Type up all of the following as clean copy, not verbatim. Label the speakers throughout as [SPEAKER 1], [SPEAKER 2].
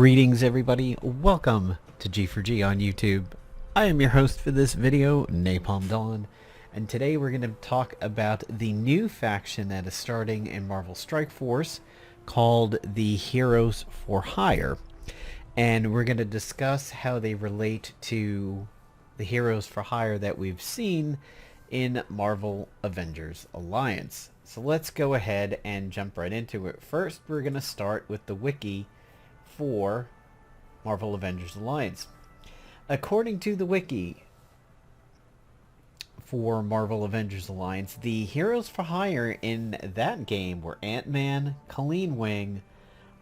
[SPEAKER 1] Greetings everybody, welcome to G4G on YouTube. I am your host for this video, Napalm Dawn, and today we're going to talk about the new faction that is starting in Marvel Strike Force called the Heroes for Hire. And we're going to discuss how they relate to the Heroes for Hire that we've seen in Marvel Avengers Alliance. So let's go ahead and jump right into it. First, we're going to start with the wiki for Marvel Avengers Alliance. According to the wiki for Marvel Avengers Alliance, the Heroes for Hire in that game were Ant-Man, Colleen Wing,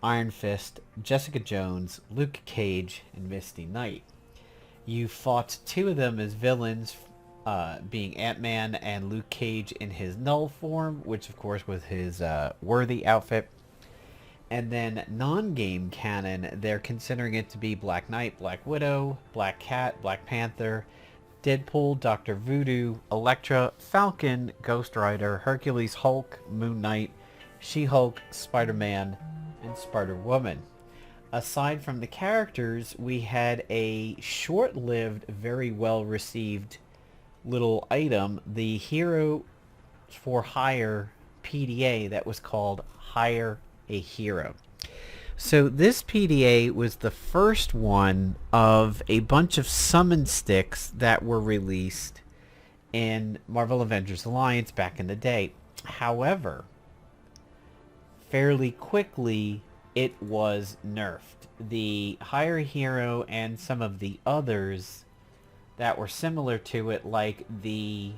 [SPEAKER 1] Iron Fist, Jessica Jones, Luke Cage, and Misty Knight. You fought two of them as villains, being Ant-Man and Luke Cage in his Null form, which of course was his Worthy outfit. And then non-game canon, they're considering it to be Black Knight, Black Widow, Black Cat, Black Panther, Deadpool, Dr. Voodoo, Elektra, Falcon, Ghost Rider, Hercules, Hulk, Moon Knight, She-Hulk, Spider-Man, and Spider-Woman. Aside from the characters, we had a short-lived, very well-received little item, the Hero for Hire PDA that was called Hire a Hero. So this PDA was the first one of a bunch of summon sticks that were released in Marvel Avengers Alliance back in the day. However, fairly quickly it was nerfed. The Hire a Hero and some of the others that were similar to it, like the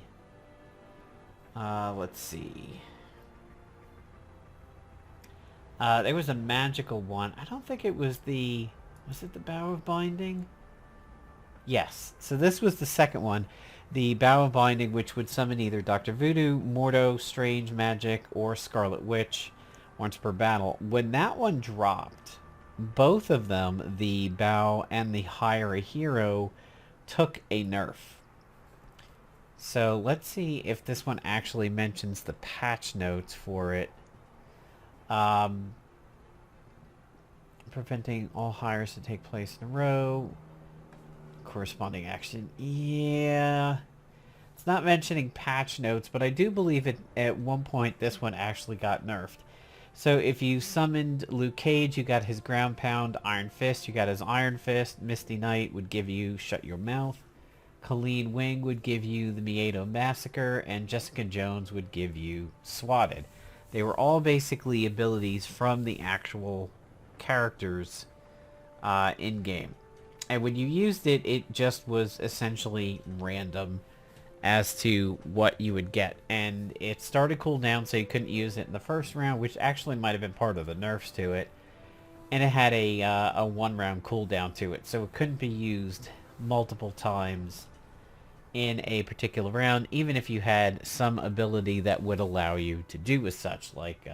[SPEAKER 1] let's see, there was a magical one. I don't think it was the... Was it the Bow of Binding? Yes. So this was the second one. The Bow of Binding, which would summon either Dr. Voodoo, Mordo, Strange Magic, or Scarlet Witch once per battle. When that one dropped, both of them, the Bow and the Hire a Hero, took a nerf. So let's see if this one actually mentions the patch notes for it. Preventing all hires to take place in a row. Corresponding action. Yeah. It's not mentioning patch notes, but I do believe it at one point this one actually got nerfed. So if you summoned Luke Cage, you got his ground pound. Iron Fist, you got his Iron Fist. Misty Knight would give you Shut Your Mouth. Colleen Wing would give you the Miedo Massacre, and Jessica Jones would give you Swatted. They were all basically abilities from the actual characters in-game. And when you used it, it just was essentially random as to what you would get. And it started cooldown, so you couldn't use it in the first round, which actually might have been part of the nerfs to it. And it had a one-round cooldown to it, so it couldn't be used multiple times in a particular round, even if you had some ability that would allow you to do as such, like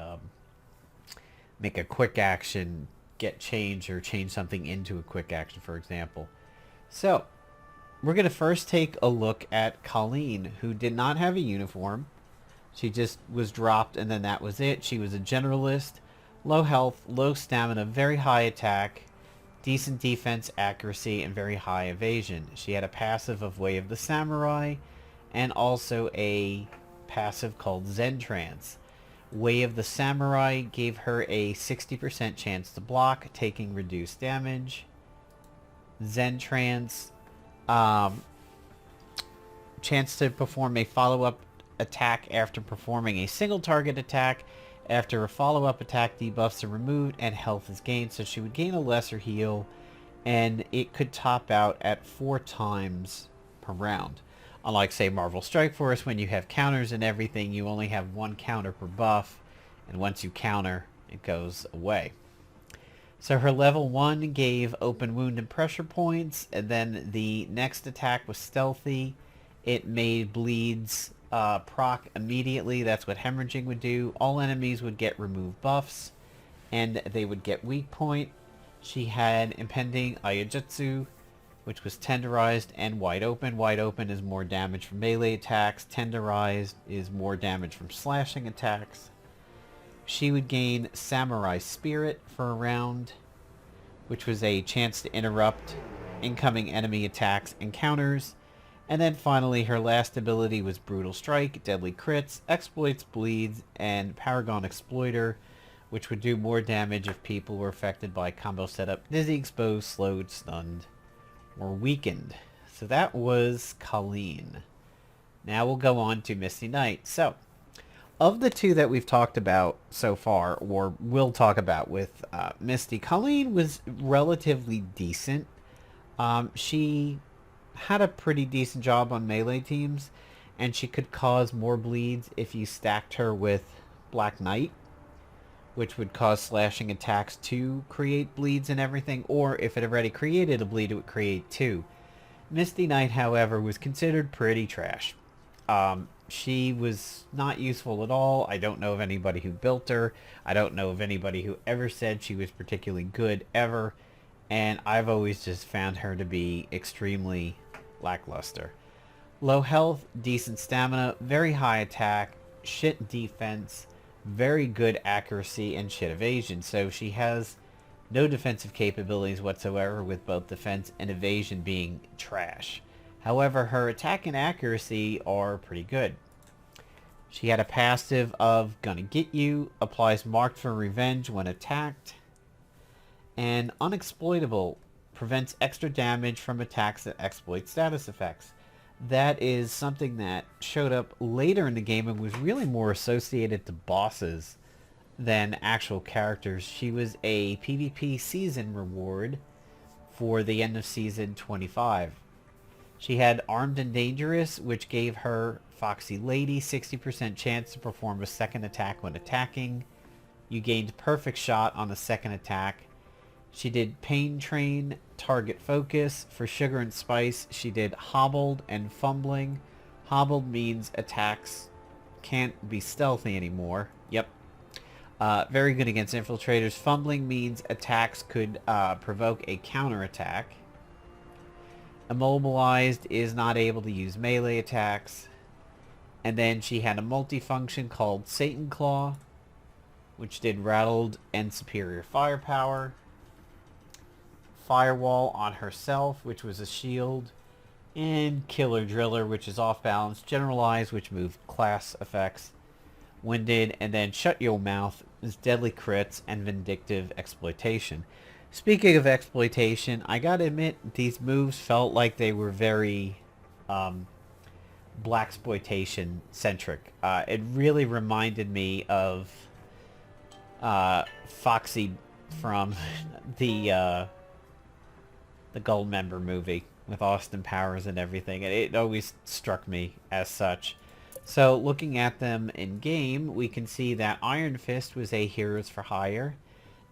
[SPEAKER 1] make a quick action, get change, or change something into a quick action, for example. So we're going to first take a look at Colleen, who did not have a uniform. She just was dropped, and then that was it. She was a generalist, low health, low stamina, very high attack, decent defense, accuracy, and very high evasion. She had a passive of Way of the Samurai, and also a passive called Zen Trance. Way of the Samurai gave her a 60% chance to block, taking reduced damage. Zen Trance, chance to perform a follow-up attack after performing a single target attack. After a follow-up attack, debuffs are removed and health is gained, so she would gain a lesser heal, and it could top out at 4 times per round. Unlike, say, Marvel Strike Force, when you have counters and everything, you only have 1 counter per buff, and once you counter, it goes away. So her level 1 gave open wound and pressure points, and then the next attack was stealthy. It made bleeds proc immediately. That's what hemorrhaging would do. All enemies would get removed buffs, and they would get weak point. She had impending Ayajutsu, which was tenderized and wide open. Wide open is more damage from melee attacks. Tenderized is more damage from slashing attacks. She would gain Samurai Spirit for a round. which was a chance to interrupt incoming enemy attacks and counters. And then finally, her last ability was Brutal Strike, Deadly Crits, Exploits Bleeds, and Paragon Exploiter, which would do more damage if people were affected by combo setup, dizzy, exposed, slowed, stunned, or weakened. So that was Colleen. Now we'll go on to Misty Knight. So, of the two that we've talked about so far, or will talk about with Misty, Colleen was relatively decent. She had a pretty decent job on melee teams, and she could cause more bleeds if you stacked her with Black Knight, which would cause slashing attacks to create bleeds and everything, or if it already created a bleed, it would create two. Misty Knight, however, was considered pretty trash. She was not useful at all. I don't know of anybody who built her. I don't know of anybody who ever said she was particularly good ever. And I've always just found her to be extremely lackluster. Low health, decent stamina, very high attack, shit defense, very good accuracy, and shit evasion. So she has no defensive capabilities whatsoever, with both defense and evasion being trash. However, her attack and accuracy are pretty good. She had a passive of Gonna Get You, applies Marked for Revenge when attacked, and Unexploitable, prevents extra damage from attacks that exploit status effects. That is something that showed up later in the game and was really more associated to bosses than actual characters. She was a PvP season reward for the end of season 25. She had Armed and Dangerous, which gave her Foxy Lady 60% chance to perform a second attack when attacking. You gained Perfect Shot on the second attack. She did Pain Train, Target Focus. For Sugar and Spice, she did Hobbled and Fumbling. Hobbled means attacks can't be stealthy anymore. Yep. Very good against infiltrators. Fumbling means attacks could provoke a counterattack. Immobilized is not able to use melee attacks. And then she had a multifunction called Satan Claw, which did Rattled and Superior Firepower. Firewall on herself, which was a shield. And Killer Driller, which is off balance. Generalized, which moved class effects. Winded, and then Shut Your Mouth is Deadly Crits and Vindictive Exploitation. Speaking of exploitation, I gotta admit, these moves felt like they were very blaxploitation centric. It really reminded me of Foxy from the Goldmember movie with Austin Powers and everything. It always struck me as such. So looking at them in game, we can see that Iron Fist was a Heroes for Hire,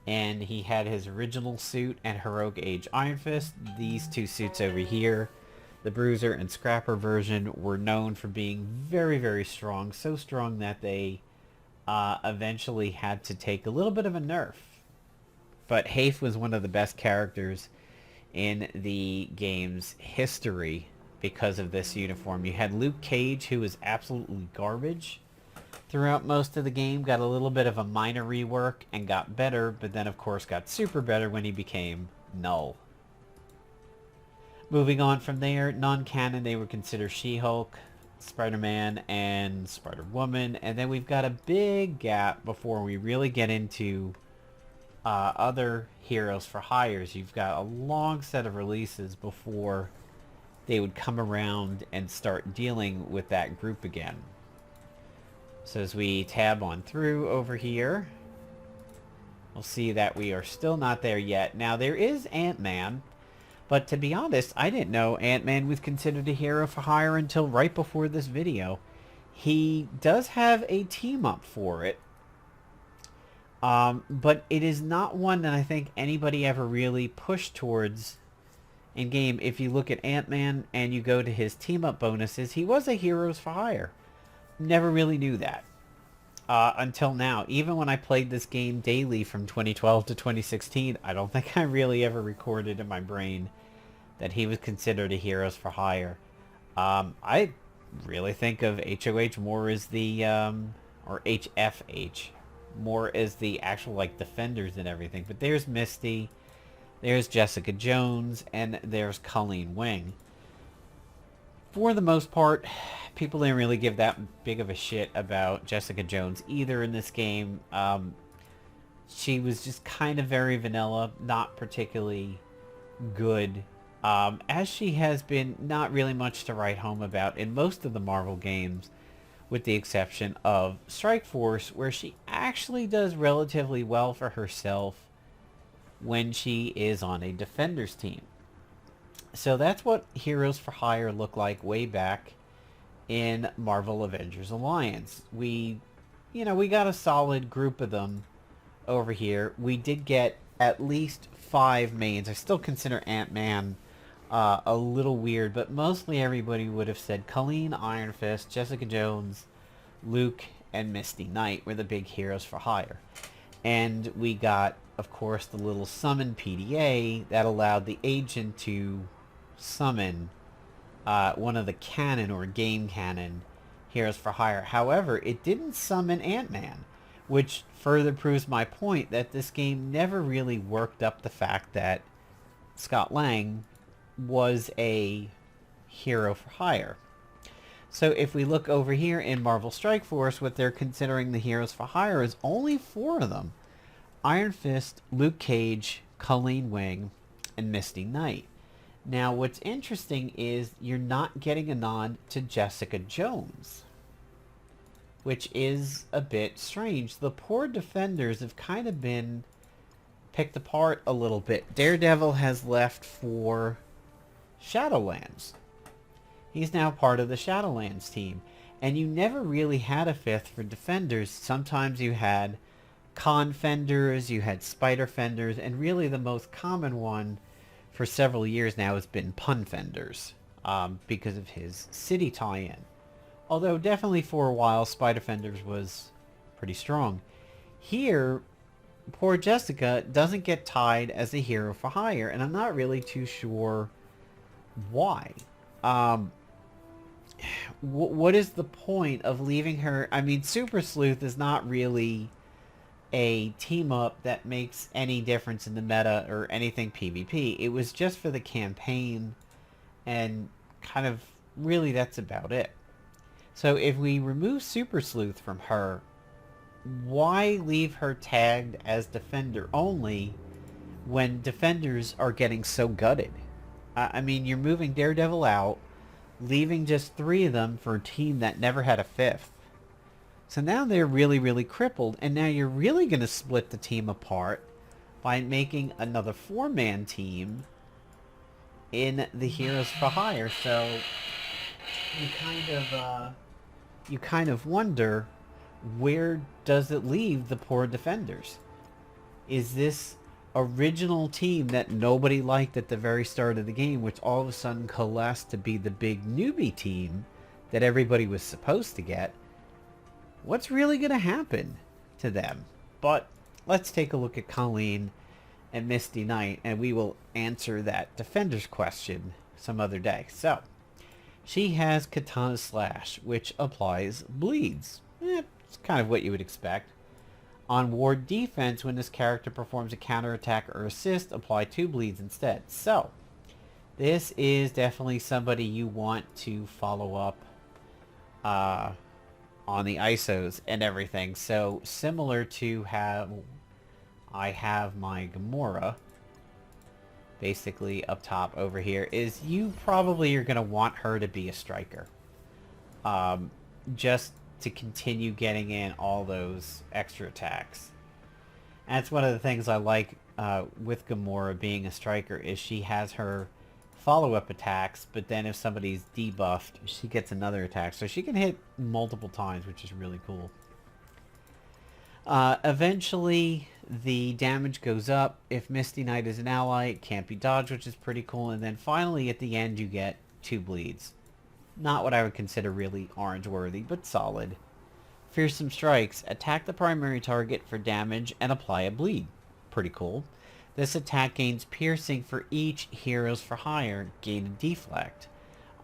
[SPEAKER 1] and he had his original suit and Heroic Age Iron Fist. These two suits over here, the Bruiser and Scrapper version, were known for being very, very strong. So strong that they eventually had to take a little bit of a nerf. But Hafe was one of the best characters in the game's history because of this uniform. You had Luke Cage, who was absolutely garbage throughout most of the game, got a little bit of a minor rework and got better, but then of course got super better when he became Null. Moving on from there, non-canon, they would consider She-Hulk, Spider-Man, and Spider-Woman, and then we've got a big gap before we really get into other Heroes for Hires. You've got a long set of releases before they would come around and start dealing with that group again. So as we tab on through over here, we'll see that we are still not there yet. Now there is Ant-Man, but to be honest, I didn't know Ant-Man was considered a hero for hire until right before this video. He does have a team up for it, but it is not one that I think anybody ever really pushed towards in game. If you look at Ant-Man and you go to his team up bonuses, he was a heroes for hire. Never really knew that until now. Even when I played this game daily from 2012 to 2016, I don't think I really ever recorded in my brain that he was considered a heroes for hire. I really think of HOH more as the, or HFH, more as the actual like defenders and everything. But there's Misty. There's Jessica Jones, and there's Colleen Wing. For the most part, people didn't really give that big of a shit about Jessica Jones either in this game. She was just kind of very vanilla, not particularly good, as she has been not really much to write home about in most of the Marvel games, with the exception of Strike Force, where she actually does relatively well for herself when she is on a Defenders team. So that's what Heroes for Hire looked like way back in Marvel Avengers Alliance. We got a solid group of them over here. We did get at least 5 mains. I still consider Ant-Man a little weird, but mostly everybody would have said Colleen, Iron Fist, Jessica Jones, Luke, and Misty Knight were the big Heroes for Hire. And we got, of course, the little summon PDA that allowed the agent to summon one of the canon or game canon Heroes for Hire. However, it didn't summon Ant-Man, which further proves my point that this game never really worked up the fact that Scott Lang was a hero for hire. So if we look over here in Marvel Strike Force, what they're considering the Heroes for Hire is only 4 of them. Iron Fist, Luke Cage, Colleen Wing, and Misty Knight. Now what's interesting is you're not getting a nod to Jessica Jones, which is a bit strange. The poor Defenders have kind of been picked apart a little bit. Daredevil has left for Shadowlands. He's now part of the Shadowlands team. And you never really had a 5th for Defenders. Sometimes you had Confenders, you had Spider Fenders, and really the most common one for several years now has been Punfenders, because of his city tie-in. Although definitely for a while, Spider Fenders was pretty strong. Here, poor Jessica doesn't get tied as a hero for hire, and I'm not really too sure why. What is the point of leaving her? I mean, Super Sleuth is not really a team-up that makes any difference in the meta or anything PvP. It was just for the campaign, and kind of really that's about it. So if we remove Super Sleuth from her, why leave her tagged as Defender only when Defenders are getting so gutted? I mean, you're moving Daredevil out, leaving just 3 of them for a team that never had a 5th. So now they're really, really crippled, and now you're really going to split the team apart by making another 4-man team in the Heroes for Hire. So you kind of wonder, where does it leave the poor Defenders? Is this original team that nobody liked at the very start of the game, which all of a sudden coalesced to be the big newbie team that everybody was supposed to get, what's really going to happen to them? But let's take a look at Colleen and Misty Knight, and we will answer that Defenders question some other day. So she has Katana Slash, which applies bleeds. It's kind of what you would expect. On Ward Defense, when this character performs a counterattack or assist, apply 2 bleeds instead. So this is definitely somebody you want to follow up on the ISOs and everything. So similar to how I have my Gamora basically up top over here, is you probably are going to want her to be a striker. Just to continue getting in all those extra attacks. And that's one of the things I like with Gamora being a striker, is she has her follow-up attacks, but then if somebody's debuffed, she gets another attack. So she can hit multiple times, which is really cool. Eventually, the damage goes up. If Misty Knight is an ally, it can't be dodged, which is pretty cool. And then finally, at the end, you get 2 bleeds. Not what I would consider really orange-worthy, but solid. Fearsome Strikes. Attack the primary target for damage and apply a bleed. Pretty cool. This attack gains piercing for each Heroes for Hire. Gain a deflect.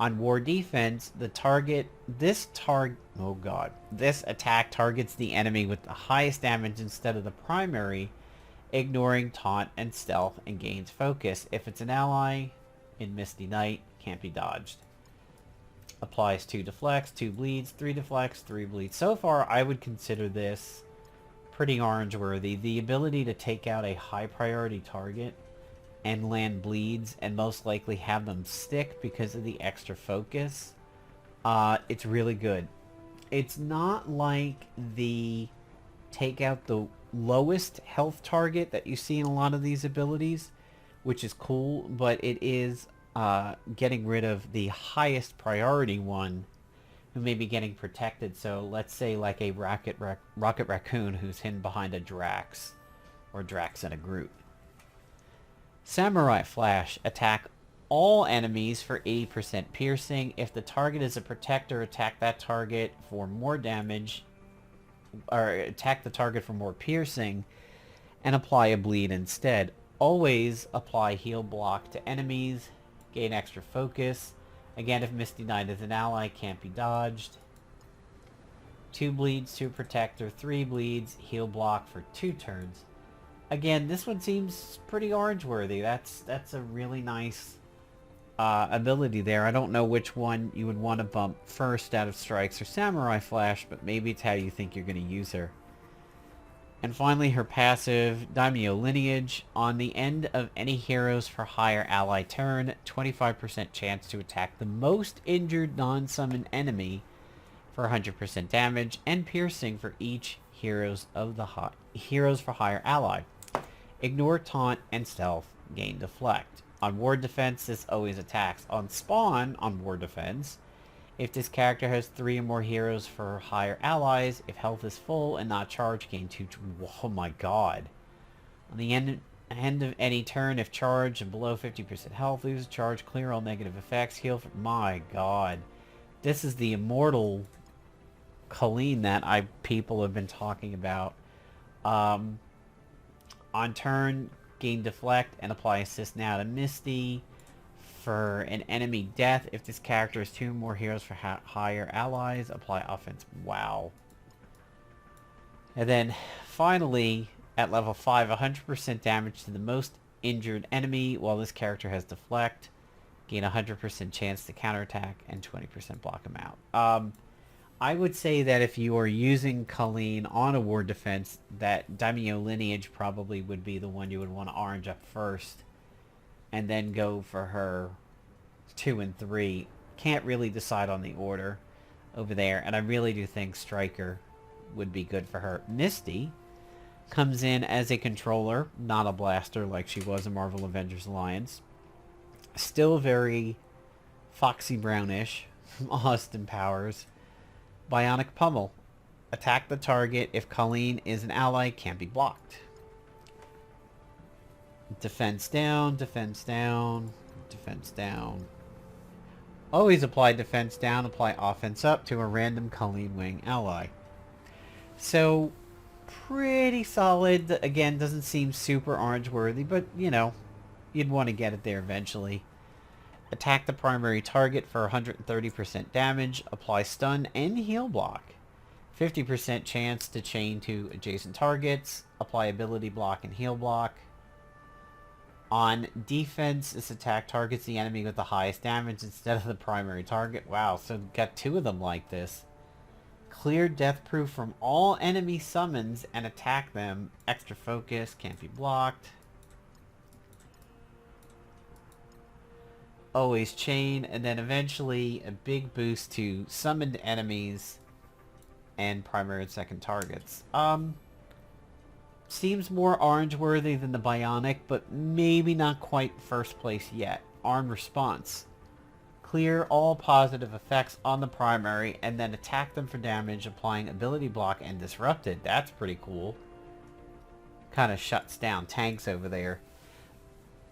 [SPEAKER 1] On War Defense, this attack targets the enemy with the highest damage instead of the primary ignoring taunt and stealth, and gains focus. If it's an ally in Misty Knight, can't be dodged. Applies 2 deflects, 2 bleeds, 3 deflects, 3 bleeds. So far, I would consider this pretty orange worthy. The ability to take out a high priority target and land bleeds and most likely have them stick because of the extra focus. It's really good. It's not like the take out the lowest health target that you see in a lot of these abilities, which is cool, but it is getting rid of the highest priority one who may be getting protected. So let's say like a Rocket Raccoon who's hidden behind a Drax, or Drax and a Groot. Samurai Flash. Attack all enemies for 80% piercing. If the target is a protector, attack that target for more damage, or attack the target for more piercing, and apply a bleed instead. Always apply heal block to enemies, gain extra focus. Again, if Misty Knight is an ally, can't be dodged. 2 bleeds to a protector, 3 bleeds, heal block for 2 turns. Again, this one seems pretty orange worthy. That's a really nice ability there. I don't know which one you would want to bump first out of Strikes or Samurai Flash, but maybe it's how you think you're going to use her. And finally, her passive, Daimyo Lineage. On the end of any Heroes for Hire ally turn, 25% chance to attack the most injured non-summoned enemy for 100% damage, and piercing for each Heroes for Hire ally. Ignore taunt and stealth, gain deflect. On ward defense, this always attacks. On spawn, on ward defense, if this character has 3 or more Heroes for Hire allies, if health is full and not charged, gain 2... Oh my god. On the end of any turn, if charged and below 50% health, lose a charge, clear all negative effects, heal for... My god. This is the immortal Colleen that people have been talking about. On turn, gain deflect and apply assist now to Misty. For an enemy death, if this character has 2 more Heroes for Hire allies, apply offense. Wow. And then finally, at level 5, 100% damage to the most injured enemy while this character has deflect. Gain 100% chance to counterattack and 20% block him out. I would say that if you are using Colleen on a ward defense, that Daimyo Lineage probably would be the one you would want to orange up first. And then go for her 2 and 3. Can't really decide on the order over there. And I really do think Striker would be good for her. Misty comes in as a controller, not a blaster like she was in Marvel Avengers Alliance. Still very Foxy Brownish from Austin Powers. Bionic Pummel. Attack the target. If Colleen is an ally, can't be blocked. Defense down, defense down, defense down. Always apply defense down, apply offense up to a random Colleen Wing ally. So, pretty solid. Again, doesn't seem super orange worthy, but, you know, you'd want to get it there eventually. Attack the primary target for 130% damage, apply stun and heal block. 50% chance to chain to adjacent targets, apply ability block and heal block. On defense, this attack targets the enemy with the highest damage instead of the primary target. Wow, so got 2 of them like this. Clear death proof from all enemy summons and attack them. Extra focus, can't be blocked. Always chain, and then eventually a big boost to summoned enemies and primary and second targets. Seems more orange worthy than the Bionic, but maybe not quite first place yet. Arm response. Clear all positive effects on the primary and then attack them for damage, applying ability block and disrupted. That's pretty cool. Kind of shuts down tanks over there.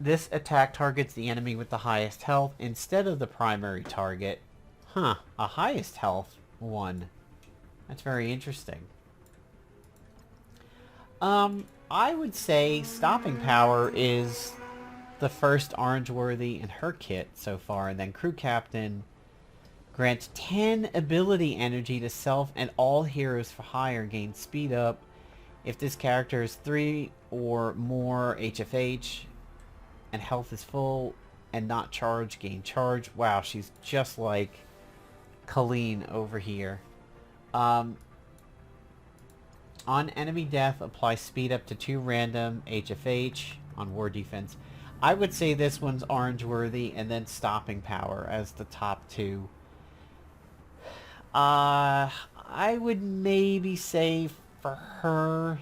[SPEAKER 1] This attack targets the enemy with the highest health instead of the primary target. Huh, a highest health one. That's very interesting. I would say Stopping Power is the first orange worthy in her kit so far, and then Crew Captain grants 10 ability energy to self and all Heroes for Hire, gain speed up If this character is 3 or more HFH and health is full and not charged, gain charge. Wow, she's just like Colleen over here. On enemy death, apply speed up to 2 random HFH on war defense. I would say this one's orange worthy, and then stopping power as the top 2. I would maybe say for her,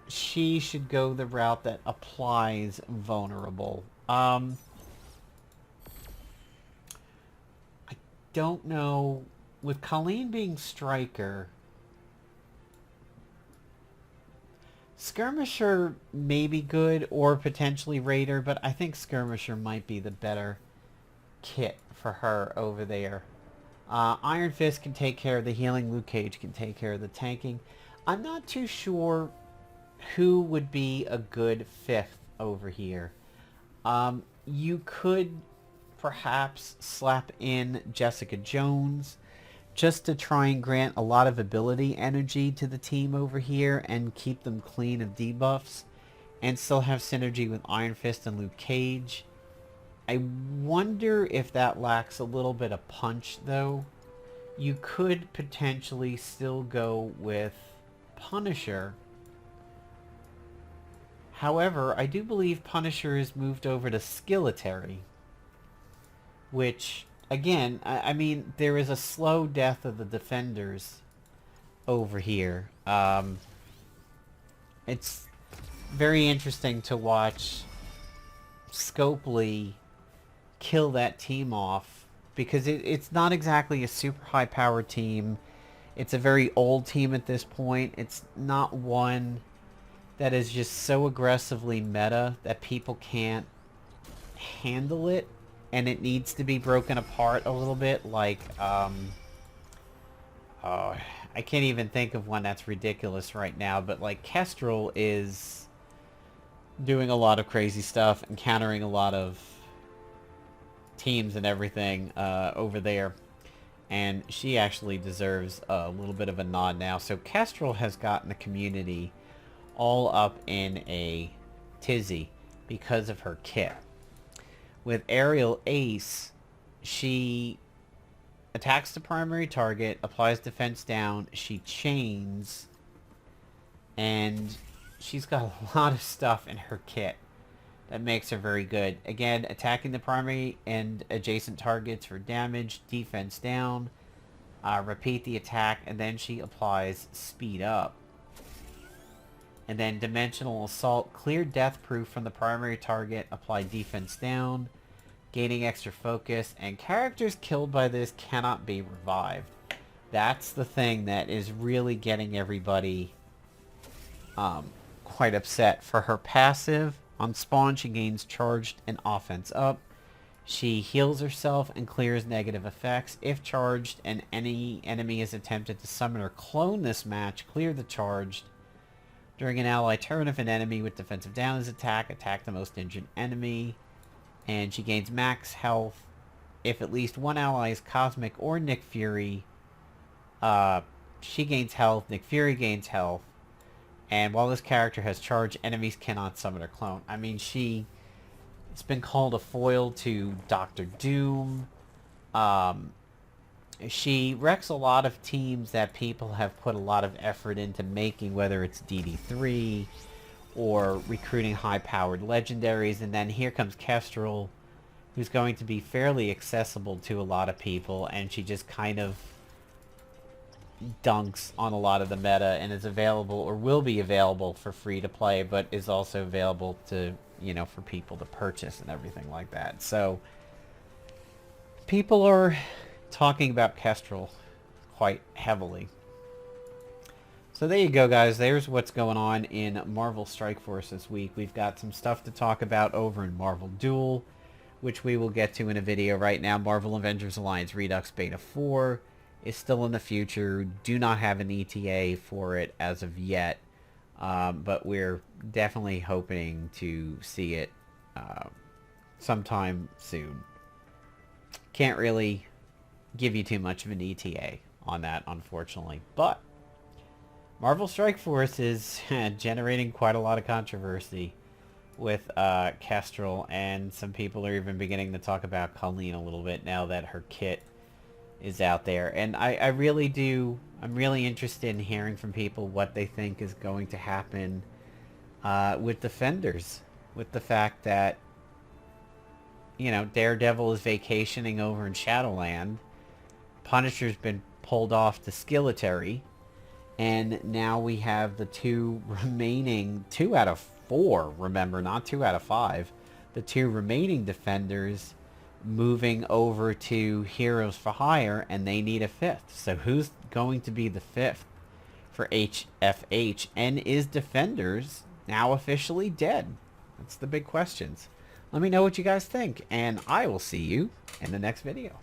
[SPEAKER 1] she should go the route that applies vulnerable. I don't know. With Colleen being striker, Skirmisher may be good, or potentially Raider, but I think Skirmisher might be the better kit for her over there. Iron Fist can take care of the healing. Luke Cage can take care of the tanking. I'm not too sure who would be a good 5th over here. You could perhaps slap in Jessica Jones just to try and grant a lot of ability energy to the team over here and keep them clean of debuffs, and still have synergy with Iron Fist and Luke Cage. I wonder if that lacks a little bit of punch, though. You could potentially still go with Punisher. However, I do believe Punisher is moved over to Skilletary, which, again, I mean, there is a slow death of the defenders over here. It's very interesting to watch Scopely kill that team off, because it's not exactly a super high-powered team. It's a very old team at this point. It's not one that is just so aggressively meta that people can't handle it, and it needs to be broken apart a little bit, like, oh, I can't even think of one that's ridiculous right now, but like Kestral is doing a lot of crazy stuff, encountering a lot of teams and everything over there, and she actually deserves a little bit of a nod now. So Kestral has gotten the community all up in a tizzy because of her kit. With Aerial Ace, she attacks the primary target, applies defense down, she chains, and she's got a lot of stuff in her kit that makes her very good. Again, attacking the primary and adjacent targets for damage, defense down, repeat the attack, and then she applies speed up. And then Dimensional Assault, clear death proof from the primary target, apply defense down, gaining extra focus, and characters killed by this cannot be revived. That's the thing that is really getting everybody quite upset. For her passive, on spawn she gains charged and offense up. She heals herself and clears negative effects. If charged and any enemy is attempted to summon or clone this match, clear the charged. During an ally turn, if an enemy with defensive down is attacked, attack the most injured enemy. And she gains max health. If at least one ally is Cosmic or Nick Fury, she gains health, Nick Fury gains health. And while this character has charge, enemies cannot summon or clone. I mean, it's been called a foil to Doctor Doom. She wrecks a lot of teams that people have put a lot of effort into making, whether it's DD3 or recruiting high-powered legendaries. And then here comes Kestral, who's going to be fairly accessible to a lot of people, and she just kind of dunks on a lot of the meta and is available, or will be available, for free to play, but is also available to, you know, for people to purchase and everything like that. So people are talking about Kestral quite heavily. So there you go, guys. There's what's going on in Marvel Strike Force this week. We've got some stuff to talk about over in Marvel Duel, which we will get to in a video right now. Marvel Avengers Alliance Redux Beta 4 is still in the future. Do not have an ETA for it as of yet, but we're definitely hoping to see it sometime soon. Can't really give you too much of an ETA on that, unfortunately, but Marvel Strike Force is generating quite a lot of controversy with Kestral, and some people are even beginning to talk about Colleen a little bit now that her kit is out there. And I really do, I'm really interested in hearing from people what they think is going to happen with Defenders, with the fact that, you know, Daredevil is vacationing over in Shadowland, Punisher's been pulled off to Skilletary, and now we have the two remaining, 2 out of 4, remember, not 2 out of 5, the 2 remaining Defenders moving over to Heroes for Hire, and they need a 5th. So who's going to be the 5th for HFH? And is Defenders now officially dead? That's the big questions. Let me know what you guys think, and I will see you in the next video.